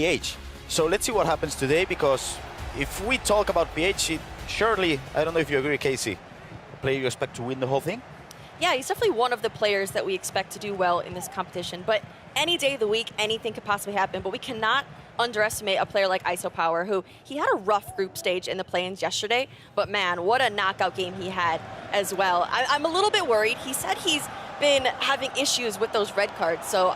PH. So let's see what happens today, because if we talk about PH, surely, I don't know if you agree, Casey, a player you expect to win the whole thing? Yeah, he's definitely one of the players that we expect to do well in this competition. But any day of the week, anything could possibly happen. But we cannot underestimate a player like ISOPOWERR, who he had a rough group stage in the play-ins yesterday. But man, what a knockout game he had as well. I'm a little bit worried. He said he's been having issues with those red cards, so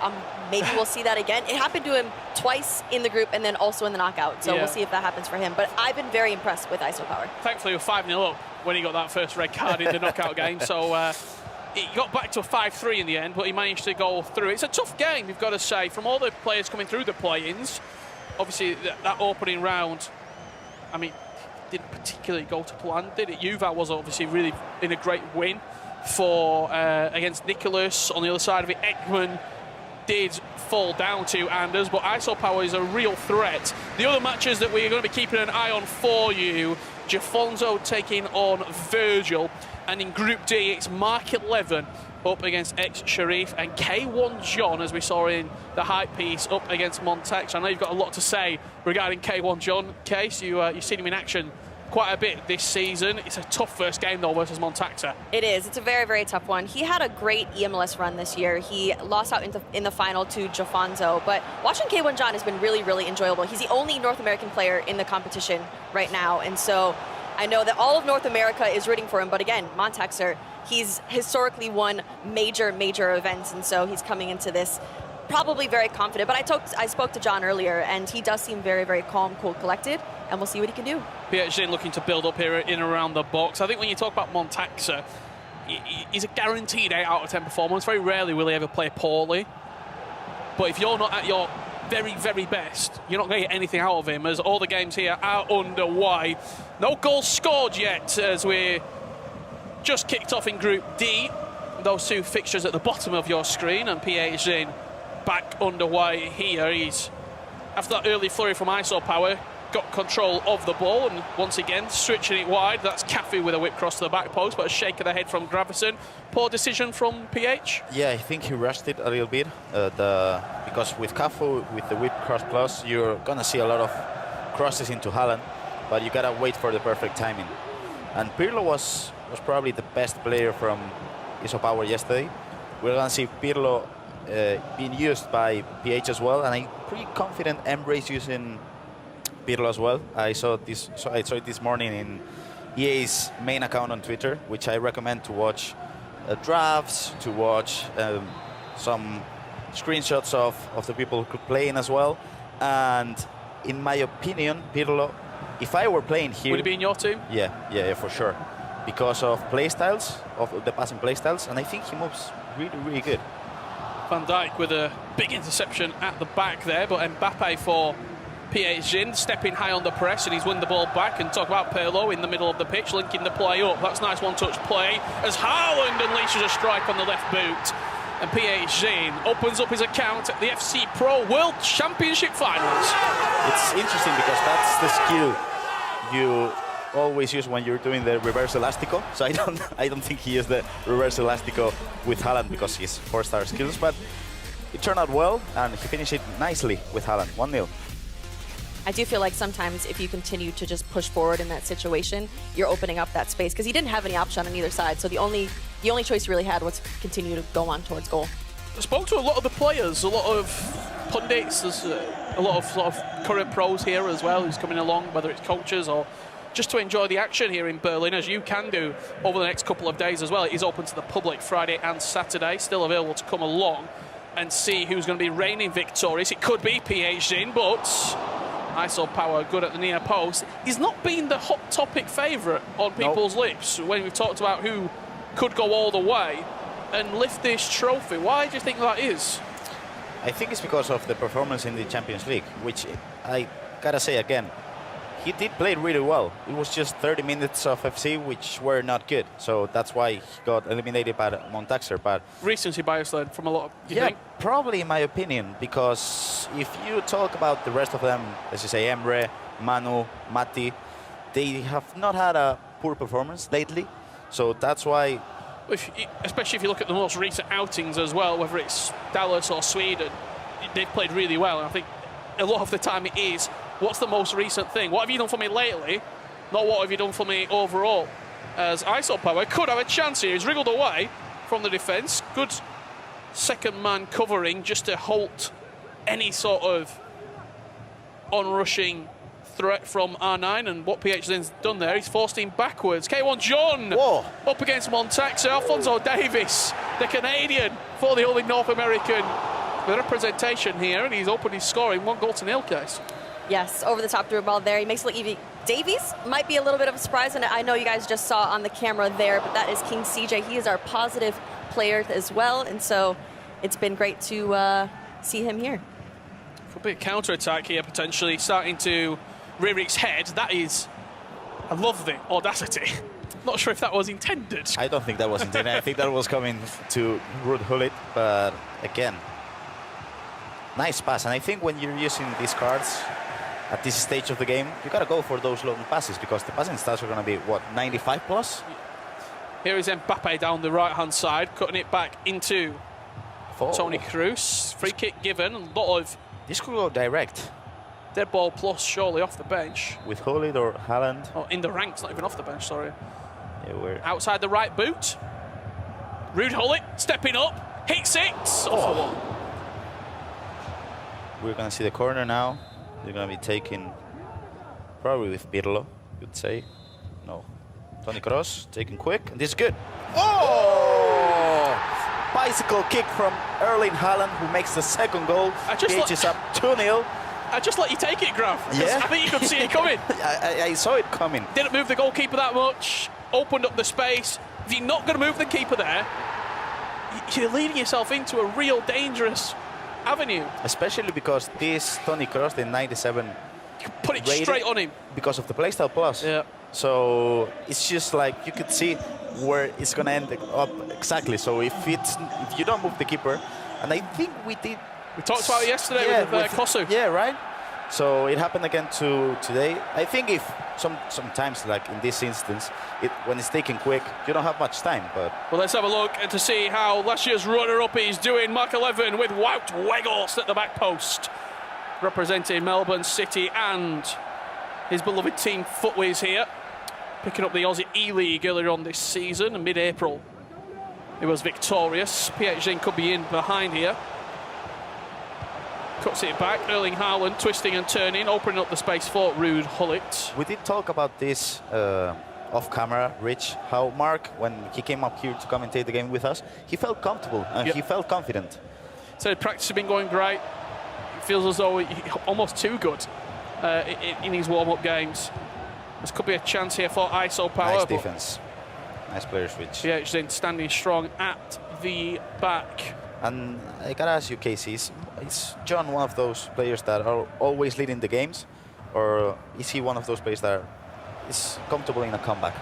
maybe we'll see that again. It happened to him twice in the group and then also in the knockout, so we'll see if that happens for him. But I've been very impressed with ISOPOWERR. Thankfully, we're 5-0 up when he got that first red card in the knockout game, so he got back to a 5-3 in the end, but he managed to go through. It's a tough game, you've got to say, from all the players coming through the play-ins. Obviously, that opening round, I mean, didn't particularly go to plan, did it? Yuval was obviously really in a great win for against Nicholas. On the other side of it, Ekman did fall down to Anders, but ISOPOWERR is a real threat. The other matches that we're going to be keeping an eye on for you, Jafonzo taking on Virgil, and in Group D, it's Mark 11 up against ex-Sharif, and K1 John, as we saw in the hype piece, up against Montex. I know you've got a lot to say regarding K1 John. Case, you've seen him in action quite a bit this season. It's a tough first game, though, versus Montaxa. It is. It's a very, very tough one. He had a great EMLS run this year. He lost out in the final to Jafonzo, but watching K1 John has been really, really enjoyable. He's the only North American player in the competition right now, and so I know that all of North America is rooting for him, but again, Montaxer, he's historically won major, major events, and so he's coming into this probably very confident. But I spoke to John earlier, and he does seem very, very calm, cool, collected, and we'll see what he can do. PHZiN looking to build up here in and around the box. I think when you talk about Montaxa, he's a guaranteed 8 out of 10 performance. Very rarely will he ever play poorly. But if you're not at your very, very best, you're not going to get anything out of him, as all the games here are underway. No goals scored yet, as we're just kicked off in Group D. Those two fixtures at the bottom of your screen, and PHZiN back underway here. He's, after that early flurry from ISOPOWERR, got control of the ball, and once again switching it wide. That's Cafu with a whip cross to the back post, but a shake of the head from Gravison. Poor decision from PH. Yeah, I think he rushed it a little bit, because with Cafu, with the whip cross plus, you're gonna see a lot of crosses into Haaland, but you gotta wait for the perfect timing. And Pirlo was probably the best player from ISOPOWERR yesterday. We're gonna see Pirlo being used by PH as well, and I'm pretty confident Emre's using Pirlo as well. I saw it this morning in EA's main account on Twitter, which I recommend to watch drafts, to watch some screenshots of the people playing as well. And in my opinion, Pirlo, if I were playing here, would he be in your team? Yeah, for sure, because of playstyles, of the passing playstyles, and I think he moves really, really good. Van Dijk with a big interception at the back there, but Mbappe for PHZiN stepping high on the press, and he's won the ball back. And talk about Pirlo in the middle of the pitch, linking the play up. That's nice one-touch play as Haaland unleashes a strike on the left boot. And PHZiN opens up his account at the FC Pro World Championship Finals. It's interesting because that's the skill you always use when you're doing the reverse elastico. So I don't think he used the reverse elastico with Haaland because he's 4-star skills, but it turned out well, and he finished it nicely with Haaland, 1-0. I do feel like sometimes if you continue to just push forward in that situation, you're opening up that space, because he didn't have any option on either side. So the only choice he really had was to continue to go on towards goal. I spoke to a lot of the players, a lot of pundits, there's a lot of current pros here as well who's coming along, whether it's coaches or just to enjoy the action here in Berlin, as you can do over the next couple of days as well. It is open to the public Friday and Saturday, still available to come along and see who's going to be reigning victorious. It could be PHZiN, but ISOPOWERR good at the near post. He's not been the hot topic favourite on people's lips when we've talked about who could go all the way and lift this trophy. Why do you think that is? I think it's because of the performance in the Champions League, which I gotta say again, he did play really well. It was just 30 minutes of FC, which were not good. So that's why he got eliminated by Montaxer. But recency bias then from a lot of, you yeah, think? Probably in my opinion, because if you talk about the rest of them, as you say, Emre, Manu, Mati, they have not had a poor performance lately. So that's why, especially if you look at the most recent outings as well, whether it's Dallas or Sweden, they've played really well. And I think a lot of the time it is, what's the most recent thing? What have you done for me lately? Not what have you done for me overall. As ISOPOWERR could have a chance here. He's wriggled away from the defence. Good second man covering just to halt any sort of onrushing threat from R9, and what PHZiN's done there, he's forced him backwards. K1 John up against Montaxa. Alfonso Davis, the Canadian, for the only North American representation here, and he's opened his scoring 1-0 case. Yes, over the top through ball there. He makes it look easy. Davies might be a little bit of a surprise, and I know you guys just saw on the camera there, but that is King CJ. He is our positive player as well, and so it's been great to see him here. Could be a counter-attack here, potentially, starting to rear its head. That is, I love the audacity. Not sure if that was intended. I don't think that was intended. I think that was coming to Ruud Gullit, but again, nice pass. And I think when you're using these cards at this stage of the game, you gotta go for those long passes because the passing stats are gonna be, what, 95 plus? Here is Mbappe down the right-hand side, cutting it back into Tony Kroos. Free kick given, a lot of... This could go direct. Dead ball plus, surely, off the bench. With Gullit or Haaland. Oh, in the ranks, not even off the bench, sorry. Yeah, we're... Outside the right boot. Ruud Gullit stepping up, hits it. Oh. We're gonna see the corner now. They're gonna be taking, probably with Pirlo, you'd say. No. Tony Kroos, taking quick, and this is good. Oh! Bicycle kick from Erling Haaland, who makes the second goal. PH is up 2-0. I just let you take it, Graf. Yeah. I think you could see it coming. I saw it coming. Didn't move the goalkeeper that much, opened up the space. If you're not going to move the keeper there, you're leading yourself into a real dangerous avenue. Especially because this Tony Kroos, the 97, you put it straight on him. Because of the playstyle plus. Yeah. So it's just like you could see where it's going to end up exactly. So if you don't move the keeper, and I think we did. We talked about it yesterday with Kosu. Yeah, right. So it happened again today. I think if sometimes, like in this instance, when it's taken quick, you don't have much time. But well, let's have a look and to see how last year's runner-up is doing. Mark 11 with Wout Weghorst at the back post, representing Melbourne City and his beloved team Footways here, picking up the Aussie E-League earlier on this season. In mid-April, it was victorious. PHZiN could be in behind here. Cuts it back, Erling Haaland twisting and turning, opening up the space for Ruud Gullit. We did talk about this off camera, Rich, how Mark, when he came up here to commentate the game with us, he felt comfortable and he felt confident. So practice has been going great. It feels as though almost too good in his warm-up games. This could be a chance here for ISOPOWERR. Nice defense. Nice player switch. PHZiN standing strong at the back. And I gotta ask you, Casey, is John one of those players that are always leading the games, or is he one of those players that is comfortable in a comeback?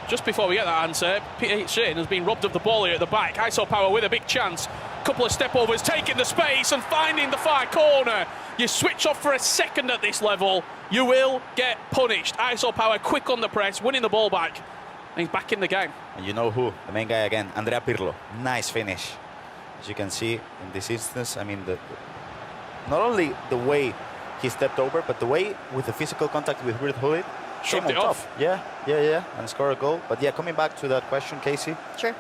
Just before we get that answer, PHZiN has been robbed of the ball here at the back. ISOPOWERR with a big chance. Couple of step overs, taking the space and finding the far corner. You switch off for a second at this level, you will get punished. ISOPOWERR quick on the press, winning the ball back, and he's back in the game. And you know who? The main guy again, Andrea Pirlo. Nice finish. As you can see in this instance, I mean, not only the way he stepped over, but the way with the physical contact with Ruud Gullit, shrugged it off. Yeah, and score a goal. But yeah, coming back to that question, Casey. Sure.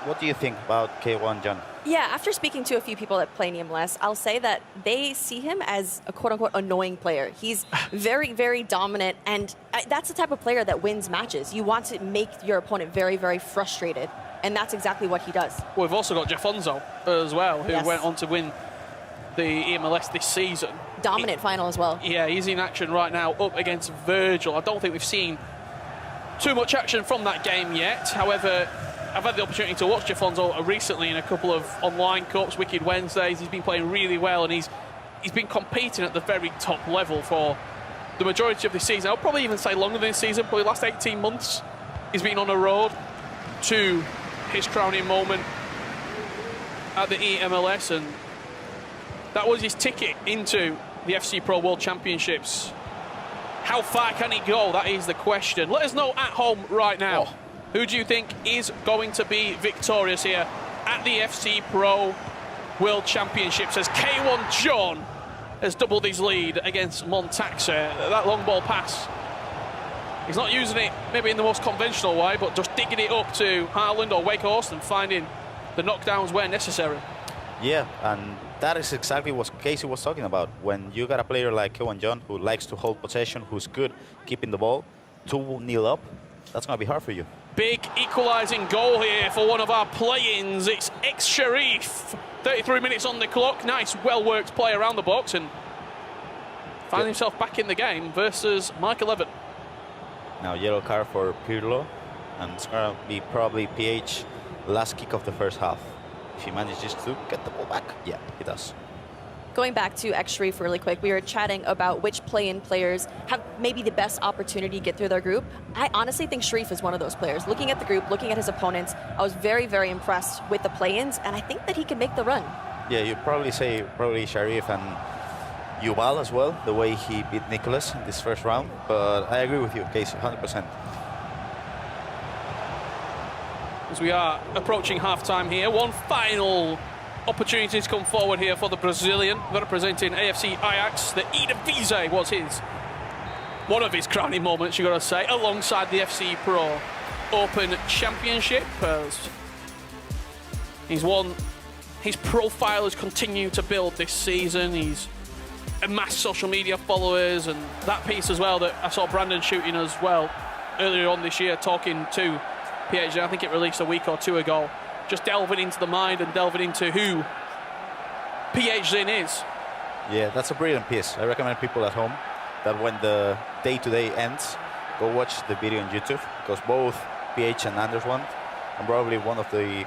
What do you think about K1 John? Yeah, after speaking to a few people that play in MLS, I'll say that they see him as a quote-unquote annoying player. He's very, very dominant, and that's the type of player that wins matches. You want to make your opponent very, very frustrated, and that's exactly what he does. Well, we've also got Jafonso as well, who went on to win the EMLS this season. Dominant final as well. Yeah, he's in action right now up against Virgil. I don't think we've seen too much action from that game yet. However, I've had the opportunity to watch Jafonso recently in a couple of online cups, Wicked Wednesdays. He's been playing really well, and he's been competing at the very top level for the majority of the season. I'll probably even say longer than this season, probably the last 18 months. He's been on a road to his crowning moment at the EMLS, and that was his ticket into the FC Pro World Championships. How far can he go? That is the question. Let us know at home right now. Who do you think is going to be victorious here at the FC Pro World Championships as K1 John has doubled his lead against Montaxe. That long ball pass, he's not using it maybe in the most conventional way, but just digging it up to Haaland or Wakehorst and finding the knockdowns where necessary. Yeah, and that is exactly what Casey was talking about. When you got a player like Kewan John who likes to hold possession, who's good keeping the ball, 2-0 up, that's going to be hard for you. Big equalising goal here for one of our play-ins. It's ex-Sharif. 33 minutes on the clock. Nice, well-worked play around the box and find himself back in the game versus Mike 11. Now yellow card for Pirlo, and it's going to be probably PH last kick of the first half. If he manages to get the ball back, yeah, he does. Going back to X-Sharif really quick, we were chatting about which play-in players have maybe the best opportunity to get through their group. I honestly think Sharif is one of those players. Looking at the group, looking at his opponents, I was very, very impressed with the play-ins, and I think that he can make the run. Yeah, you'd probably say Sharif and Yuval as well, the way he beat Nicholas in this first round. But I agree with you, Casey, 100%. As we are approaching half-time here, one final opportunity to come forward here for the Brazilian representing AFC Ajax. The Eredivisie was one of his crowning moments, you got to say, alongside the FC Pro Open Championship. He's won. His profile has continued to build this season. He's amassed social media followers, and that piece as well that I saw Brandon shooting as well earlier on this year, talking to PHZiN, I think it released a week or two ago, just delving into the mind and delving into who PHZiN is. Yeah, that's a brilliant piece. I recommend people at home that when the day-to-day ends, go watch the video on YouTube, because both PH and Anders won, and probably one of the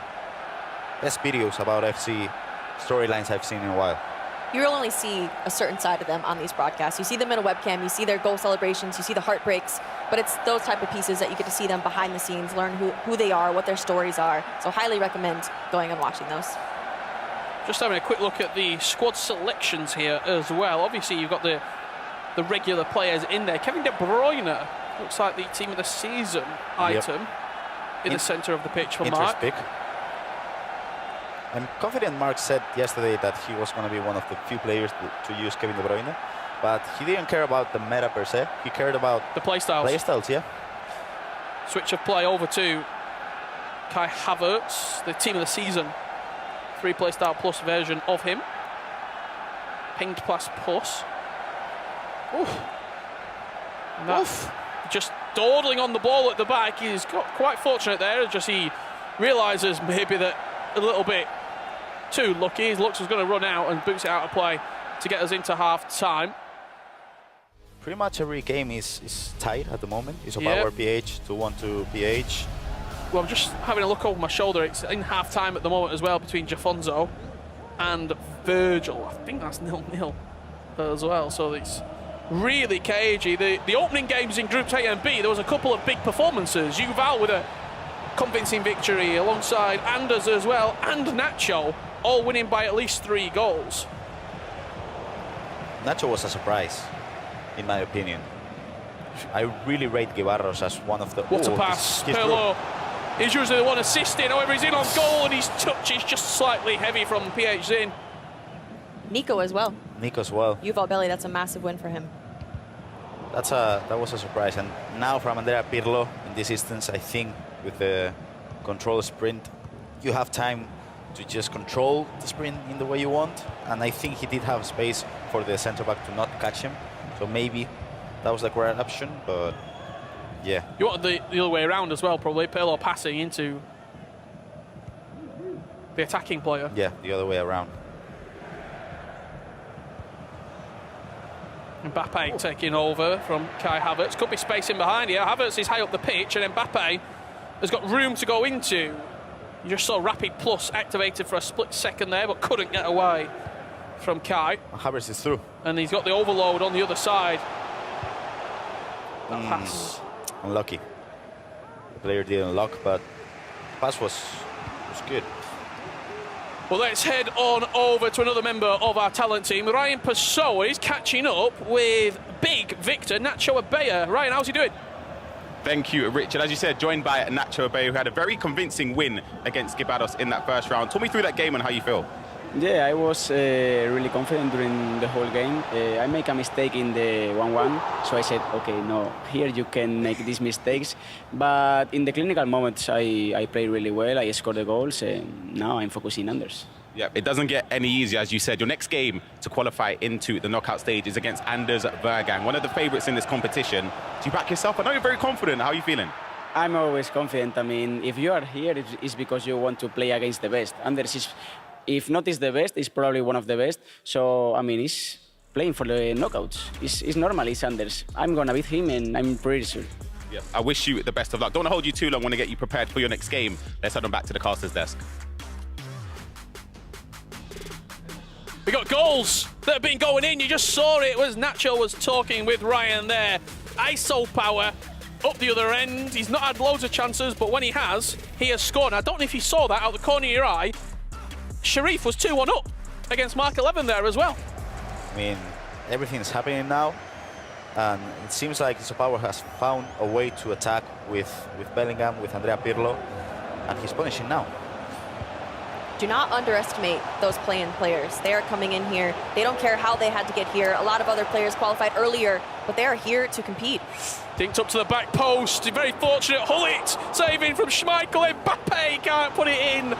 best videos about FC storylines I've seen in a while. You will only see a certain side of them on these broadcasts. You see them in a webcam, you see their goal celebrations, you see the heartbreaks, but it's those type of pieces that you get to see them behind the scenes, learn who they are, what their stories are. So highly recommend going and watching those. Just having a quick look at the squad selections here as well. Obviously, you've got the regular players in there. Kevin De Bruyne looks like the team of the season item in the centre of the pitch for Mark. Pick. I'm confident Mark said yesterday that he was going to be one of the few players to use Kevin De Bruyne, but he didn't care about the meta per se. He cared about the playstyles. Playstyles, yeah. Switch of play over to Kai Havertz, the team of the season. 3 playstyle plus version of him. Pinged plus plus. Oof. Just dawdling on the ball at the back. He's got quite fortunate there. Just he realises maybe that a little bit too lucky. His looks was going to run out and boots it out of play to get us into half time. Pretty much every game is tight at the moment. ISOPOWERR PH, 2-1 to PH. Well, I'm just having a look over my shoulder. It's in half time at the moment as well between Jafonzo and Virgil. I think that's 0-0 as well. So it's really cagey. The opening games in Groups A and B, there was a couple of big performances. Yuval with a convincing victory alongside Anders as well, and Nacho, all winning by at least 3 goals. Nacho was a surprise, in my opinion. I really rate Guibarros as one of the... What a pass, Pirlo. He's usually the one assisting, however he's in on goal, and his touch is just slightly heavy from PHZiN. Nico as well. Nico as well. Yuval Belli, that's a massive win for him. That was a surprise. And now from Andrea Pirlo, in this instance, I think with the control sprint, you have time to just control the sprint in the way you want. And I think he did have space for the centre-back to not catch him. So maybe that was the correct option, but yeah. You want the other way around as well, probably. Pirlo passing into the attacking player. Yeah, the other way around. Mbappe taking over from Kai Havertz. Could be space in behind here. Havertz is high up the pitch, and Mbappe has got room to go into. You just saw Rapid Plus activated for a split second there, but couldn't get away from Kai. Havertz is through. And he's got the overload on the other side. That pass. Unlucky. The player didn't lock, but the pass was good. Well, let's head on over to another member of our talent team. Ryan Pessoa is catching up with big Victor Nacho Abella. Ryan, how's he doing? Thank you, Richard. As you said, joined by Nacho Abella, who had a very convincing win against Guibarros in that first round. Talk me through that game and how you feel. Yeah, I was really confident during the whole game. I make a mistake in the 1-1, so I said, okay, no, here you can make these mistakes. But in the clinical moments, I played really well. I scored the goals, and now I'm focusing Anders. Yeah, it doesn't get any easier, as you said. Your next game to qualify into the knockout stage is against Anders Vergang, one of the favourites in this competition. Do you back yourself? I know you're very confident. How are you feeling? I'm always confident. I mean, if you are here, it's because you want to play against the best. Anders is, if not is the best, is probably one of the best. So, I mean, he's playing for the knockouts. It's normal, it's Anders. I'm going to beat him, and I'm pretty sure. Yeah. I wish you the best of luck. Don't want to hold you too long. I want to get you prepared for your next game. Let's head on back to the caster's desk. We got goals that have been going in. You just saw it as Nacho was talking with Ryan there. ISOPOWERR up the other end. He's not had loads of chances, but when he has scored. And I don't know if you saw that out the corner of your eye. Sharif was 2-1 up against Mark 11 there as well. I mean, everything is happening now, and it seems like ISOPOWERR has found a way to attack with Bellingham, with Andrea Pirlo, and he's punishing now. Do not underestimate those play-in players. They are coming in here. They don't care how they had to get here. A lot of other players qualified earlier, but they are here to compete. Dinked up to the back post. Very fortunate. Hullet saving from Schmeichel. Mbappe can't put it in.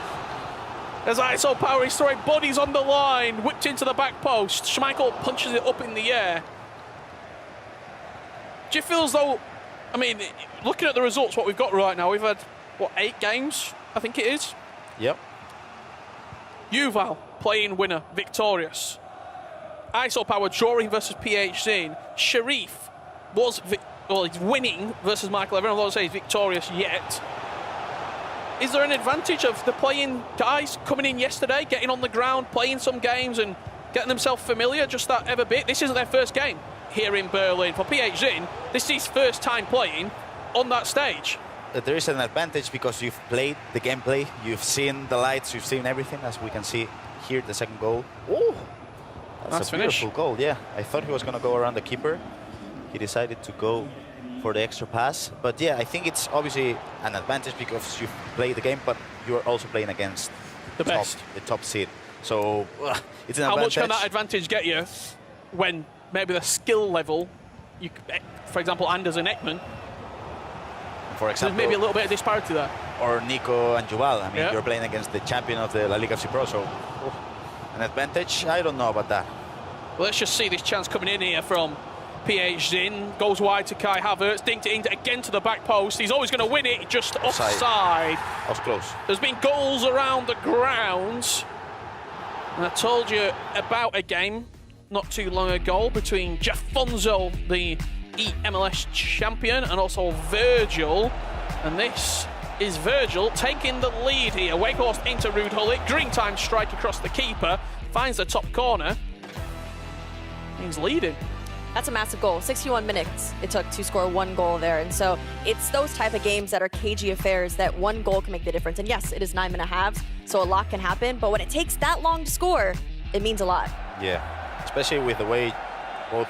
As ISOPOWERR is throwing bodies on the line. Whipped into the back post. Schmeichel punches it up in the air. Do you feel as though, I mean, looking at the results, what we've got right now, we've had, what, 8 games, I think it is? Yep. Yuval, playing winner, victorious. ISOPOWERR drawing versus PHZiN. Sharif was, he's winning versus Michael Everett. I don't say he's victorious yet. Is there an advantage of the playing guys coming in yesterday, getting on the ground, playing some games and getting themselves familiar just that ever bit? This isn't their first game here in Berlin. For PHZiN, this is his first time playing on that stage. There is an advantage because you've played the gameplay, you've seen the lights, you've seen everything, as we can see here, the second goal. Oh, that's a beautiful goal, yeah. I thought he was going to go around the keeper. He decided to go for the extra pass. But yeah, I think it's obviously an advantage because you've played the game, but you're also playing against the top seed. So it's an advantage. How much can that advantage get you when maybe the skill level, for example, Anders and Ekman, for example, there's maybe a little bit of disparity there. Or Nico and Yuval. I mean, you're playing against the champion of the La Liga FC Pro, so an advantage? I don't know about that. Well, let's just see this chance coming in here from PHZiN. Goes wide to Kai Havertz, dinked it in again to the back post. He's always going to win it, just offside. That was close. There's been goals around the grounds. And I told you about a game not too long ago between Jafonso, the MLS champion, and also Virgil. And this is Virgil taking the lead here. Wakehorst into Ruud Hullet. Green time strike across the keeper. Finds the top corner. He's leading. That's a massive goal. 61 minutes it took to score 1 goal there. And so it's those type of games that are cagey affairs that 1 goal can make the difference. And yes, it is 9.5, so a lot can happen. But when it takes that long to score, it means a lot. Yeah, especially with the way both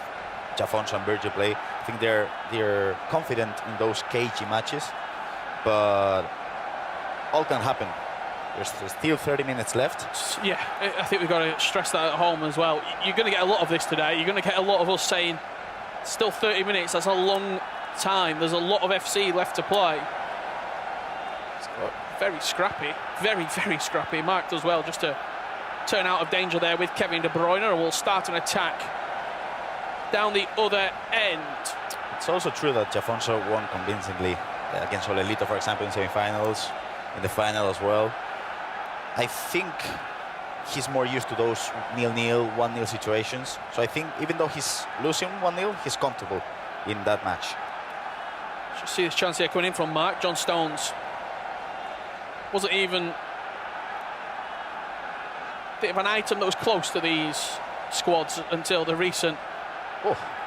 Jafonso and Virgil play. I think they're confident in those cagey matches, but all can happen. There's still 30 minutes left. Yeah, I think we've got to stress that at home as well. You're going to get a lot of this today. You're going to get a lot of us saying, still 30 minutes, that's a long time. There's a lot of FC left to play. Very scrappy, very, very scrappy. Mark does well just to turn out of danger there with Kevin De Bruyne, and we'll start an attack down the other end. It's also true that Jafonso won convincingly against Olelito, for example, in semi-finals, in the final as well. I think he's more used to those 0-0, 1-0 situations. So I think even though he's losing 1-0, he's comfortable in that match. Should see this chance here coming in from Mark. John Stones wasn't even a bit of an item that was close to these squads until the recent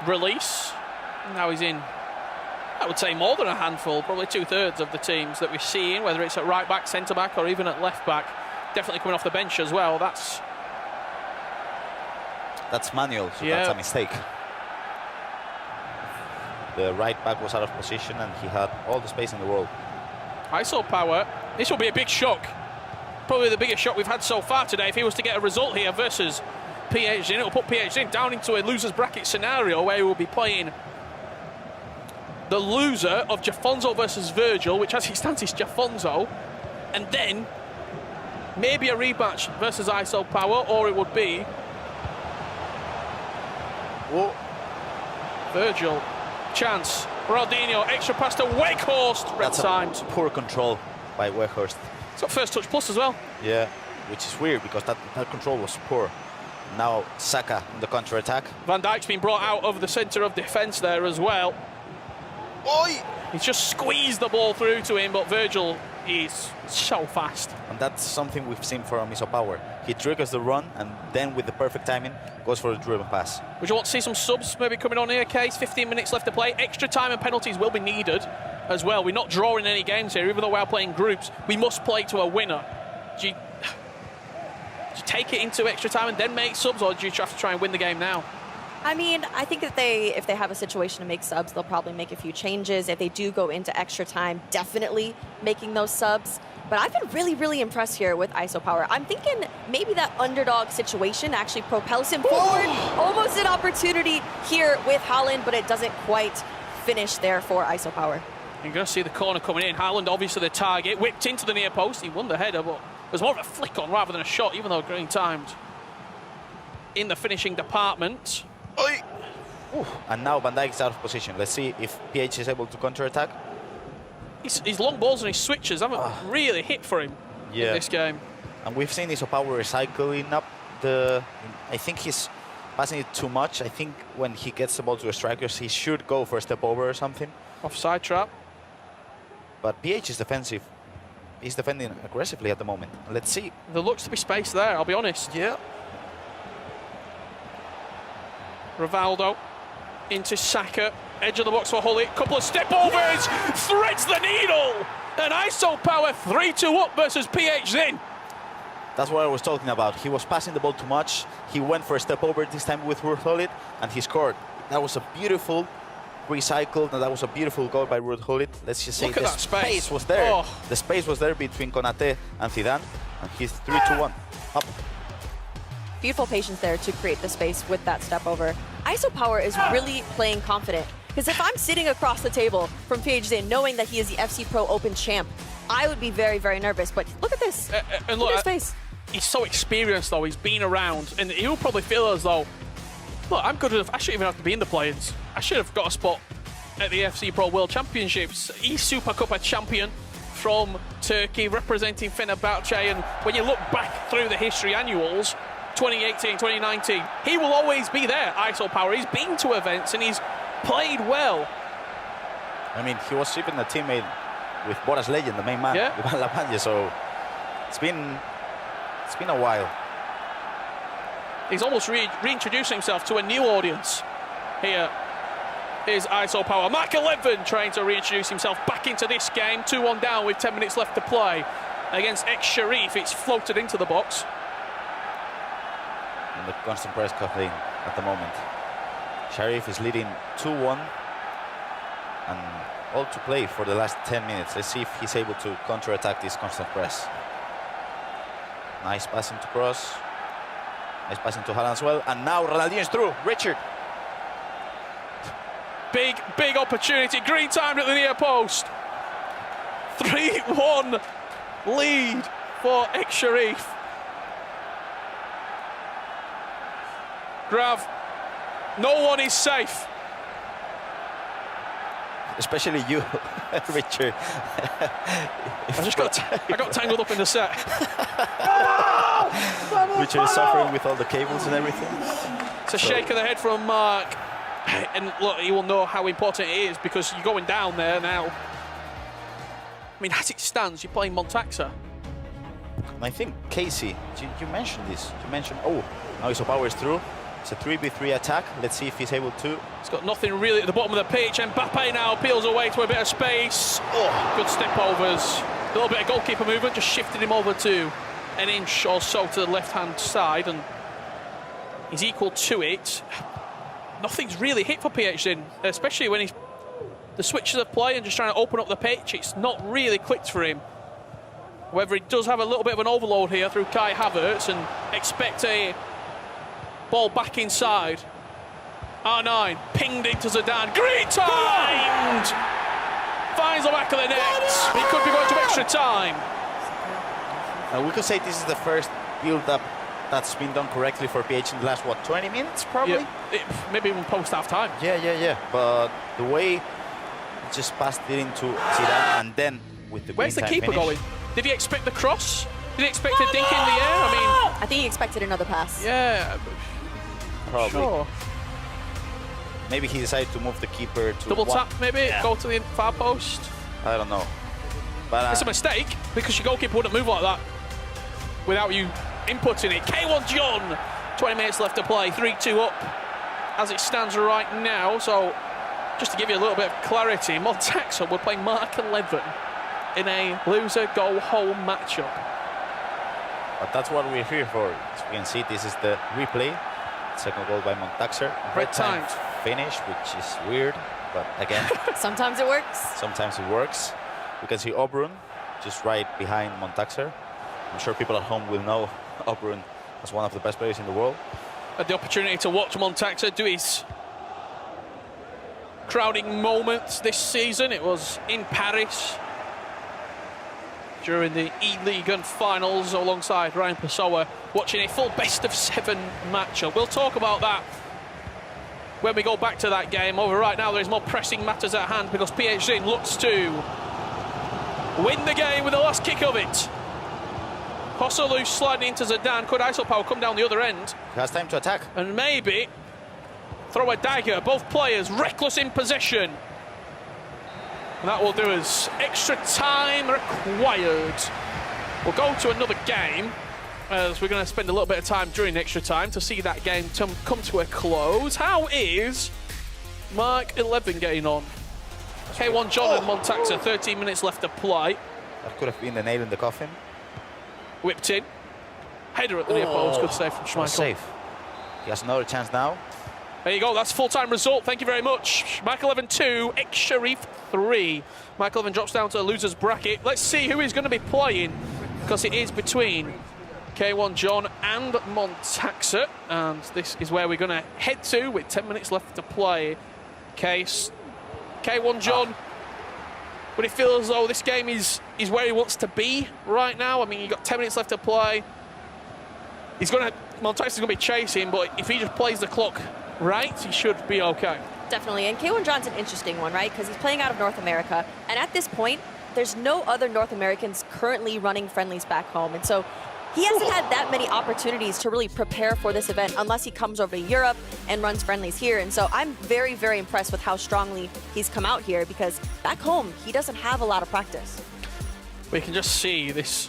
release. Now he's in, I would say, more than a handful, probably 2/3 of the teams that we're seeing, whether it's at right back, centre back, or even at left back. Definitely coming off the bench as well. That's manual, so that's a mistake. The right back was out of position and he had all the space in the world. ISOPOWERR, this will be a big shock probably the biggest shot we've had so far today. If he was to get a result here versus PHZiN, it'll put PHZiN down into a loser's bracket scenario where he will be playing the loser of Jafonzo versus Virgil, which as it stands is Jafonzo, and then maybe a rematch versus ISOPOWERR, or it would be Virgil. Chance. Ronaldinho, extra pass to Weghorst. Red timed. Poor control by Weghorst. It's got first touch plus as well. Yeah, which is weird because that control was poor. Now Saka in the counter-attack. Van Dijk's been brought out of the centre of defence there as well. Oi! He's just squeezed the ball through to him, but Virgil is so fast. And that's something we've seen from ISOPOWERR. He triggers the run and then with the perfect timing goes for the driven pass. Would you want to see some subs maybe coming on here, Case? 15 minutes left to play. Extra time and penalties will be needed as well. We're not drawing any games here, even though we are playing groups. We must play to a winner. Do you take it into extra time and then make subs, or do you have to try and win the game now? I mean, I think that if they have a situation to make subs, they'll probably make a few changes. If they do go into extra time, definitely making those subs. But I've been really, really impressed here with ISOPOWERR. I'm thinking maybe that underdog situation actually propels him forward. Almost an opportunity here with Haaland, but it doesn't quite finish there for ISOPOWERR. You're going to see the corner coming in. Haaland, obviously the target, whipped into the near post. He won the header, but it was more of a flick on rather than a shot, even though green timed in the finishing department. And now Van Dijk is out of position. Let's see if PH is able to counter-attack. His long balls and his switches haven't really hit for him in this game. And we've seen ISOPOWERR recycling up the... I think he's passing it too much. I think when he gets the ball to the strikers, he should go for a step over or something. Offside trap. But PH is defensive. He's defending aggressively at the moment. Let's see. There looks to be space there, I'll be honest. Yeah. Rivaldo into Saka, edge of the box for Hullet, couple of step overs, threads the needle, and ISOPOWERR 3-2 up versus PHZiN. That's what I was talking about. He was passing the ball too much. He went for a step over this time with Ruud Gullit, and he scored. That was a beautiful recycle, and that was a beautiful goal by Ruud Gullit. Let's just say the space was there. The space was there between Konate and Zidane, and he's 3-2-1 up. Beautiful patience there to create the space with that step over. ISOPOWERR is really playing confident, because if I'm sitting across the table from PHZiN knowing that he is the FC Pro Open champ, I would be very, very nervous. But look at this. And look at his face. He's so experienced, though. He's been around, and he'll probably feel as though, look, I'm good enough. I shouldn't even have to be in the play-ins. I should have got a spot at the FC Pro World Championships. He's Super Cup champion from Turkey, representing Fenerbahce. And when you look back through the history annuals, 2018, 2019, he will always be there, ISOPOWERR. He's been to events and he's played well. I mean, he was even a teammate with Boras legend, the main man, Ivan Lapanje, so it's been a while. He's almost reintroducing himself to a new audience. Here is ISOPOWERR. Mark 11 trying to reintroduce himself back into this game. 2-1 down with 10 minutes left to play against ex-Sharif. It's floated into the box. And the constant press coming at the moment. Sharif is leading 2-1 and all to play for the last 10 minutes. Let's see if he's able to counter-attack this constant press. Nice passing to Cross. Nice passing to Haaland as well. And now Ronaldinho is through. Richard. Big opportunity. Green timed at the near post. 3-1 lead for ex-Sharif. Grav, no one is safe. Especially you, Richard. I got tangled up in the set. Richard is suffering with all the cables and everything. It's a shake of the head from Mark. And look, he will know how important it is because you're going down there now. I mean, as it stands, you're playing Montaxa. I think, Casey, you mentioned this. You mentioned, now ISOPOWERR is through. It's a 3v3 attack. Let's see if he's able to. He's got nothing really at the bottom of the pitch. Mbappe now peels away to a bit of space. Good step overs. A little bit of goalkeeper movement, just shifted him over to an inch or so to the left-hand side, and he's equal to it. Nothing's really hit for PHZiN, especially when the switches of play and just trying to open up the pitch. It's not really clicked for him. However, he does have a little bit of an overload here through Kai Havertz and expect a ball back inside. R9 pinged into Zidane. Great timed! Finds the back of the net. He could be going to extra time. We could say this is the first build-up that's been done correctly for PH in the last, what, 20 minutes, probably? Yeah, maybe even post-half-time. Yeah. But the way he just passed it into Zidane and then with the Where's the keeper finish, going? Did he expect the cross? Did he expect a dink in the air? I I think he expected another pass. mean, yeah, probably. sure. Maybe he decided to move the keeper to Double one. tap, maybe, go to the far post. I don't know. But It's a mistake, because your goalkeeper wouldn't move like that without you inputting it. K1 John, 20 minutes left to play, 3-2 up as it stands right now. So, just to give you a little bit of clarity, Montaxa will play Mark 11 in a loser go-home matchup. But that's what we're here for. As we can see, this is the replay. Second goal by Montaxer. Red time finish, which is weird, but again, Sometimes it works. sometimes it works. You can see Obrun just right behind Montaxer. I'm sure people at home will know Obrun as one of the best players in the world. Had the opportunity to watch Montaxa do his crowning moments this season. It was in Paris during the E-League finals alongside Ryan Pessoa, watching a full best-of-7 matchup. We'll talk about that when we go back to that game. Over right now, there is more pressing matters at hand because PHZiN looks to win the game with the last kick of it. Hosselu sliding into Zidane. Could ISOPOWERR come down the other end? He has time to attack. And maybe throw a dagger. Both players reckless in possession. And that will do us extra time required. We'll go to another game as we're going to spend a little bit of time during extra time to see that game come to a close. How is Mark 11 getting on? K1 John and Montaxa, 13 minutes left to play. That could have been the nail in the coffin. Whipped in. Header at the near post. Good save from Schmeichel. Safe. He has another chance now. There you go, that's full-time result. Thank you very much. Mike 11 2, Ex Sharif 3. Mike 11 drops down to the loser's bracket. Let's see who he's going to be playing, because it is between K1 John and Montaxa, and this is where we're going to head to with 10 minutes left to play. K1 John, would it feel as though this game is where he wants to be right now? I mean, you've got 10 minutes left to play. Montaxa's going to be chasing, but if he just plays the clock right, he should be okay. Definitely, and K1 John's an interesting one, right? Because he's playing out of North America, and at this point, there's no other North Americans currently running friendlies back home, and so he hasn't had that many opportunities to really prepare for this event unless he comes over to Europe and runs friendlies here. And so I'm very, very impressed with how strongly he's come out here, because back home, he doesn't have a lot of practice. We can just see this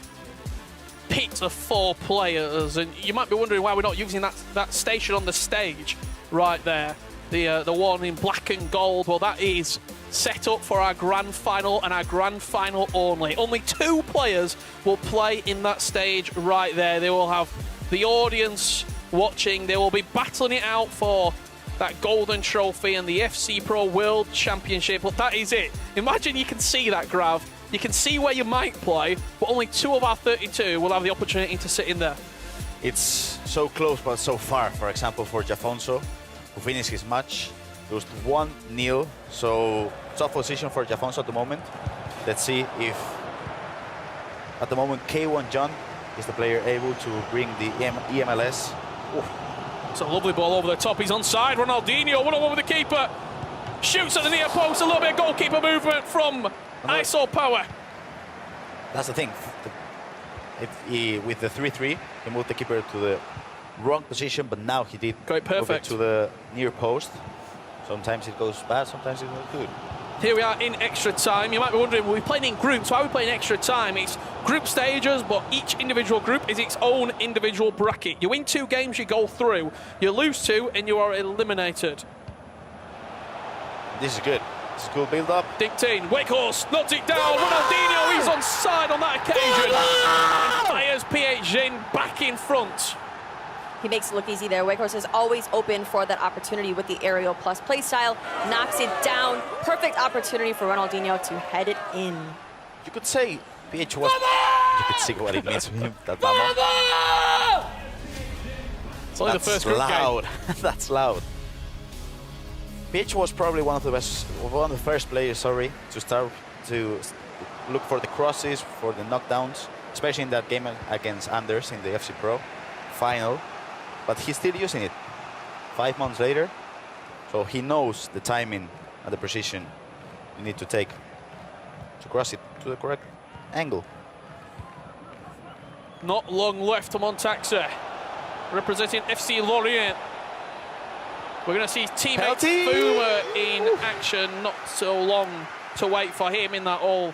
pit of 4 players, and you might be wondering why we're not using that station on the stage right there. The one in black and gold, well, that is set up for our grand final and our grand final only. Only 2 players will play in that stage right there. They will have the audience watching. They will be battling it out for that golden trophy and the FC Pro World Championship. But that is it. Imagine you can see that, Grav. You can see where you might play, but only 2 of our 32 will have the opportunity to sit in there. It's so close, but so far. For example, for Jafonso, who finished his match, lost 1-0. So tough position for Jafonso at the moment. Let's see if, at the moment, K1 John is the player able to bring the EMLS. Ooh. It's a lovely ball over the top. He's onside. Ronaldinho, 1-on-1 with the keeper. Shoots at the near post. A little bit of goalkeeper movement from ISOPOWERR. That's the thing. With the 3-3, he moved the keeper to the wrong position, but now he did Great, move perfect. it to the near post. Sometimes it goes bad, sometimes it goes good. Here we are in extra time. You might be wondering, we're playing in groups. Why are we playing extra time? It's group stages, but each individual group is its own individual bracket. You win 2 games, you go through. You lose 2, and you are eliminated. This is good. It's a good build-up. Dictine, Wakehorse, nods it down. Ronaldinho, he's onside on that occasion. And fires PHZiN back in front. He makes it look easy there. Wakehorse is always open for that opportunity with the aerial plus play style. Knocks it down. Perfect opportunity for Ronaldinho to head it in. You could say PH was You could see what it means to him. That vamos. It's only the first group loud. game. That's loud. PH was probably one of the first players, to start to look for the crosses, for the knockdowns, especially in that game against Anders in the FC Pro final. But he's still using it 5 months later, so he knows the timing and the precision you need to take to cross it to the correct angle. Not long left to Montaxa, representing FC Lorient. We're going to see his teammate Penalty! Fuma in action. Not so long to wait for him in that all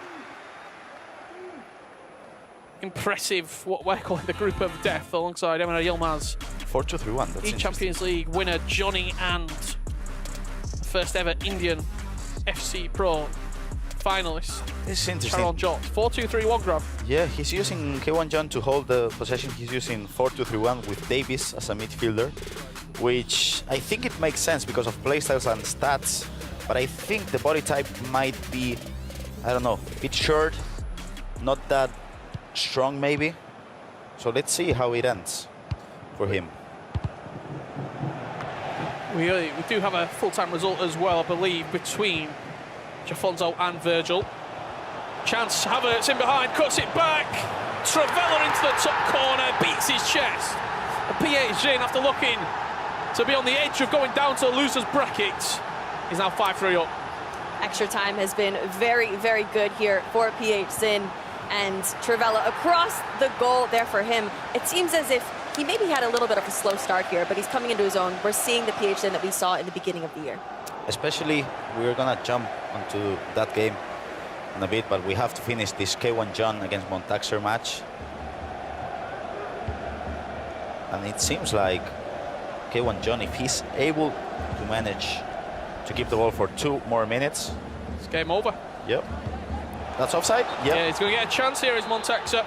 impressive, what we're calling the group of death, alongside Emma Yilmaz. 4-2-3-1. That's Champions League winner Johnny and the first ever Indian FC Pro finalist. This is interesting. Sharon Jot. 4-2-3-1 grab. Yeah, he's using K1 John to hold the possession. He's using 4-2-3-1 with Davis as a midfielder, which I think it makes sense because of playstyles and stats. But I think the body type might be, I don't know, a bit short, not that strong maybe. So let's see how it ends for him. We do have a full-time result as well, I believe, between Jafonso and Virgil. Chance, Havertz in behind, cuts it back. Travella into the top corner, beats his chest. And PHZiN, after looking to be on the edge of going down to the loser's bracket, is now 5-3 up. Extra time has been very, very good here for PHZiN, and Travella across the goal there for him. It seems as if he maybe had a little bit of a slow start here, but he's coming into his own. We're seeing the PHZiN that we saw in the beginning of the year. Especially, we're gonna jump onto that game in a bit, but we have to finish this K1 John against Montaxer match. And it seems like K1 John, if he's able to manage to keep the ball for 2 more minutes. It's game over. Yep. That's offside? Yep. Yeah, he's going to get a chance here as Montaxa.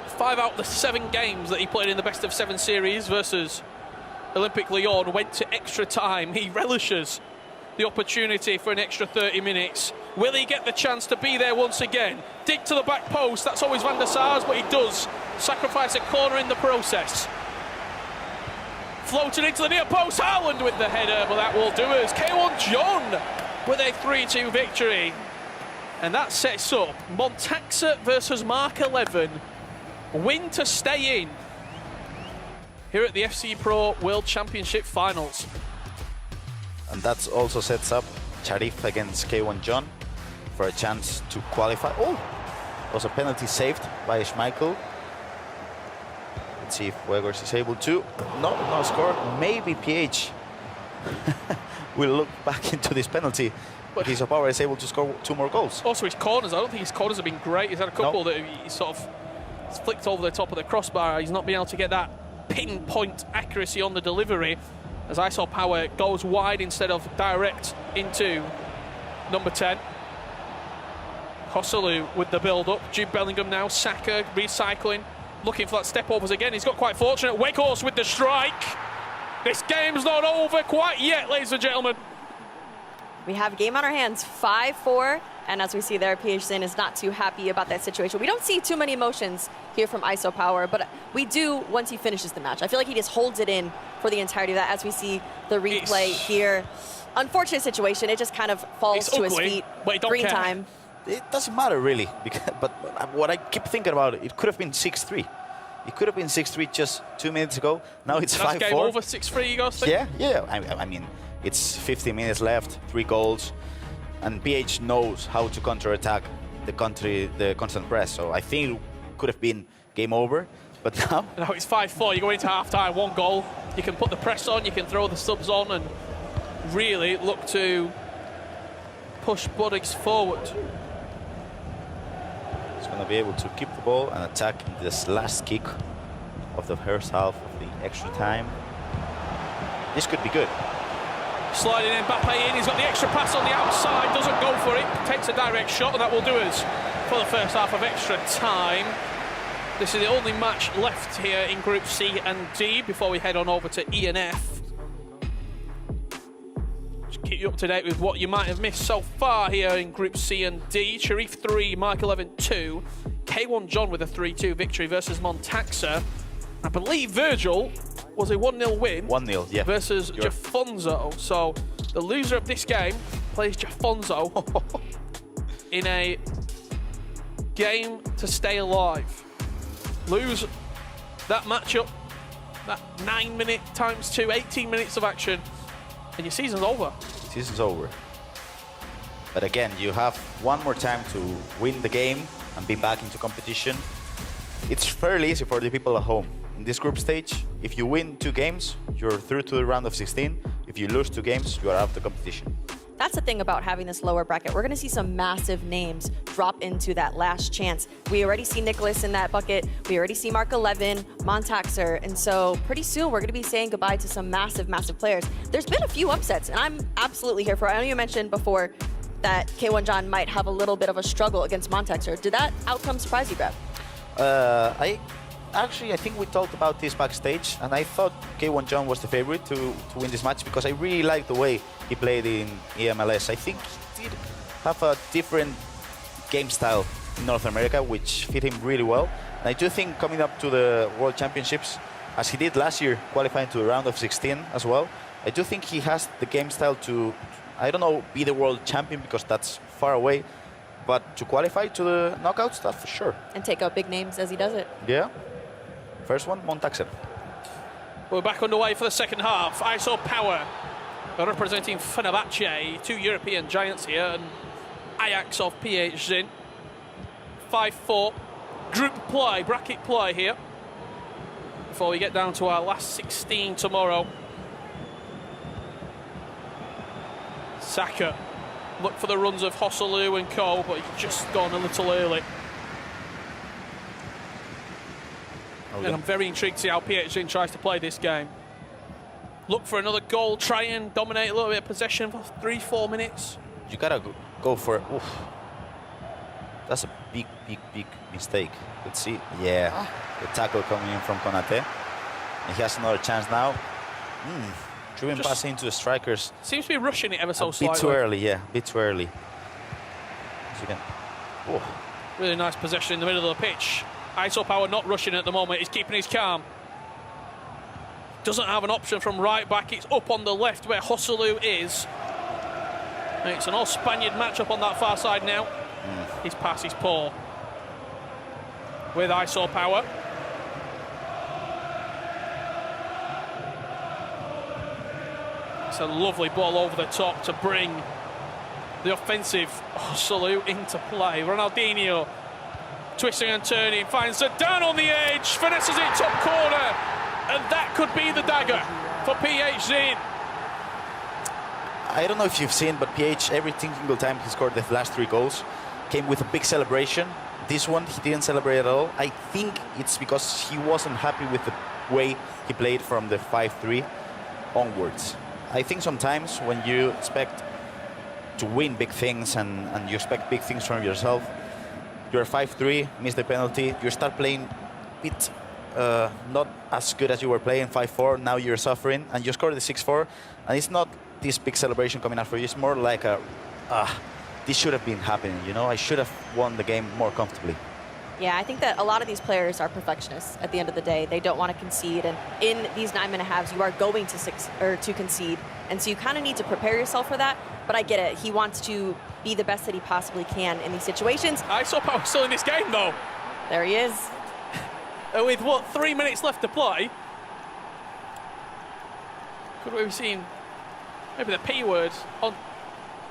5 out of the 7 games that he played in the best of 7 series versus Olympique Lyon went to extra time. He relishes the opportunity for an extra 30 minutes. Will he get the chance to be there once again? Dig to the back post, that's always Van der Sar's, but he does sacrifice a corner in the process. Floated into the near post, Haaland with the header, but that will do us. K1 John with a 3-2 victory. And that sets up Montaxa versus Mark 11. Win to stay in here at the FC Pro World Championship Finals. And that also sets up Sharif against K1 John for a chance to qualify. Oh, was a penalty saved by Schmeichel. Let's see if Weghorst is able to. No score. Maybe PH will look back into this penalty, but ISOPOWERR is able to score 2 more goals. Also his corners, I don't think his corners have been great. He's had a couple that he sort of flicked over the top of the crossbar. He's not been able to get that pinpoint accuracy on the delivery as ISOPOWERR goes wide instead of direct into number 10. Hosselu with the build-up. Jude Bellingham now. Saka recycling, looking for that step-overs again. He's got quite fortunate. Weghorst with the strike. This game's not over quite yet, ladies and gentlemen. We have a game on our hands, 5-4, and as we see there, PHZiN is not too happy about that situation. We don't see too many emotions here from ISOPOWERR, but we do once he finishes the match. I feel like he just holds it in for the entirety of that as we see the replay here. Unfortunate situation, it just kind of falls to his feet. But Green time. It doesn't matter really, but what I keep thinking about, it could have been 6-3. It could have been 6-3 just 2 minutes ago. Now it's 5-4. Game over, 6-3, you guys think? Yeah. I mean, it's 50 minutes left, 3 goals, and PH knows how to counter-attack the constant press. So I think it could have been game over, but now it's 5-4. You go into half-time, 1 goal. You can put the press on, you can throw the subs on, and really look to push Buddings forward. He's going to be able to keep the ball and attack in this last kick of the first half of the extra time. This could be good. Sliding Mbappe in, he's got the extra pass on the outside, doesn't go for it, takes a direct shot, and that will do us for the first half of extra time. This is the only match left here in Group C and D before we head on over to E and F. Just keep you up to date with what you might have missed so far here in Group C and D. Sharif 3, Mike 11 2. K1 John with a 3-2 victory versus Montaxa. I believe Virgil was a 1-0 win. 1-0, yeah. Versus Jafonzo. So the loser of this game plays Jafonzo in a game to stay alive. Lose that matchup, that 9-minute times 2, 18 minutes of action, and your season's over. Season's over. But again, you have one more time to win the game and be back into competition. It's fairly easy for the people at home. In this group stage, if you win 2 games, you're through to the round of 16. If you lose 2 games, you are out of the competition. That's the thing about having this lower bracket. We're going to see some massive names drop into that last chance. We already see Nicholas in that bucket. We already see Mark 11, Montaxer. And so pretty soon we're going to be saying goodbye to some massive, massive players. There's been a few upsets, and I'm absolutely here for it. I know you mentioned before that K1 John might have a little bit of a struggle against Montaxer. Did that outcome surprise you, Grab? I think we talked about this backstage, and I thought K1 John was the favorite to win this match because I really liked the way he played in EMLS. I think he did have a different game style in North America, which fit him really well. And I do think coming up to the World Championships, as he did last year, qualifying to the round of 16 as well, I do think he has the game style to, I don't know, be the world champion because that's far away, but to qualify to the knockouts, that's for sure. And take out big names as he does it. Yeah. First one, Montaxer. We're back underway for the second half. ISOPOWERR representing Fenerbahce, 2 European giants here, and Ajax of PHZiN. 5-4 group play, bracket play here, before we get down to our last 16 tomorrow. Saka look for the runs of Hosselu and Co, but he's just gone a little early. And I'm very intrigued to see how PHZiN tries to play this game. Look for another goal, try and dominate a little bit of possession for 3-4 minutes. You gotta go for it. Oof. That's a big mistake. Let's see. Yeah, the tackle coming in from Konate. And he has another chance now. Driven pass into the strikers. Seems to be rushing it ever so slightly. A bit too early, yeah, a bit too early. Really nice possession in the middle of the pitch. ISOPOWERR not rushing at the moment. He's keeping his calm. Doesn't have an option from right back. It's up on the left where Hosselu is. And it's an all-Spaniard matchup on that far side now. His pass is poor. With ISOPOWERR. It's a lovely ball over the top to bring the offensive Hosselu into play. Ronaldinho twisting and turning, finds Zidane on the edge, finesses it top corner, and that could be the dagger for PHZiN. I don't know if you've seen, but PH, every single time he scored the last 3 goals, came with a big celebration. This one, he didn't celebrate at all. I think it's because he wasn't happy with the way he played from the 5-3 onwards. I think sometimes when you expect to win big things and you expect big things from yourself, you're 5-3, miss the penalty, you start playing a bit not as good as you were playing 5-4, now you're suffering, and you score the 6-4, and it's not this big celebration coming after you, it's more like a, this should have been happening, you know, I should have won the game more comfortably. Yeah, I think that a lot of these players are perfectionists at the end of the day. They don't want to concede, and in these 9-minute halves, you are going to concede, and so you kind of need to prepare yourself for that, but I get it. He wants to be the best that he possibly can in these situations. ISOPOWERR still in this game, though. There he is. With, what, 3 minutes left to play? Could we be seeing maybe the P word on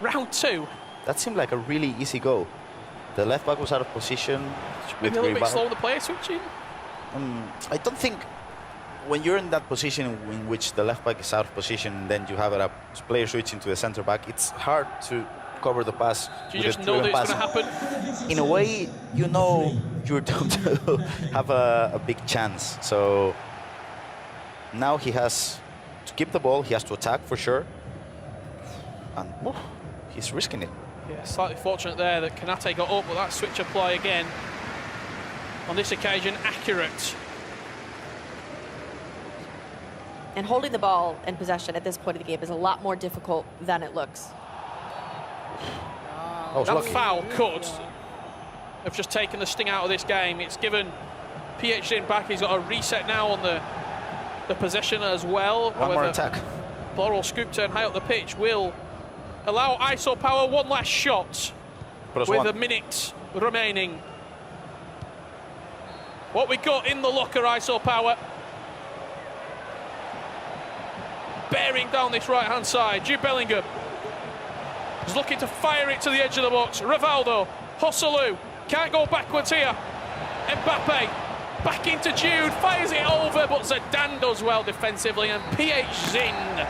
round 2? That seemed like a really easy goal. The left back was out of position. Maybe a little bit slow on the player switching? I don't think when you're in that position in which the left back is out of position, then you have a player switching to the center back, it's hard to cover the pass. Do you just know that it's going to happen? In a way, you know you're going to have a big chance. So now he has to keep the ball, he has to attack for sure. And he's risking it. Yeah, slightly fortunate there that Konate got up, but that switch of play again, on this occasion, accurate. And holding the ball and possession at this point of the game is a lot more difficult than it looks. That foul could have just taken the sting out of this game. It's given PHZiN back. He's got a reset now on the possession as well. One more attack. Plural scoop turn high up the pitch will allow ISOPOWERR one last shot with a minute remaining. What we got in the locker, ISOPOWERR. Bearing down this right-hand side. Jude Bellingham is looking to fire it to the edge of the box. Rivaldo, Hosselu, can't go backwards here. Mbappe, back into Jude, fires it over, but Zidane does well defensively, and PHZiN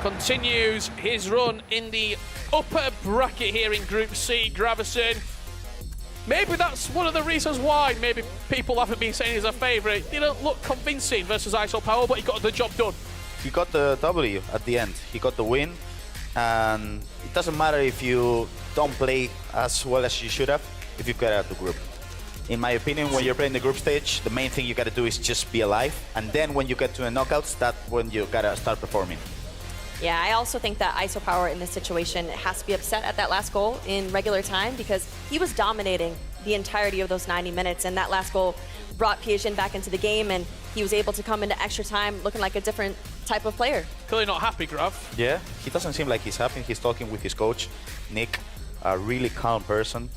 continues his run in the upper bracket here in Group C. Gravison. Maybe that's one of the reasons why maybe people haven't been saying he's a favourite. Didn't look convincing versus ISOPOWERR, but he got the job done. He got the W at the end. He got the win, and it doesn't matter if you don't play as well as you should have if you get out of the group. In my opinion, when you're playing the group stage, the main thing you gotta do is just be alive, and then when you get to the knockouts, that's when you gotta start performing. Yeah, I also think that ISOPOWERR in this situation has to be upset at that last goal in regular time, because he was dominating the entirety of those 90 minutes, and that last goal brought PHZiN back into the game, and he was able to come into extra time looking like a different type of player. Clearly not happy, Grav. Yeah, he doesn't seem like he's happy. He's talking with his coach, Nick, a really calm person.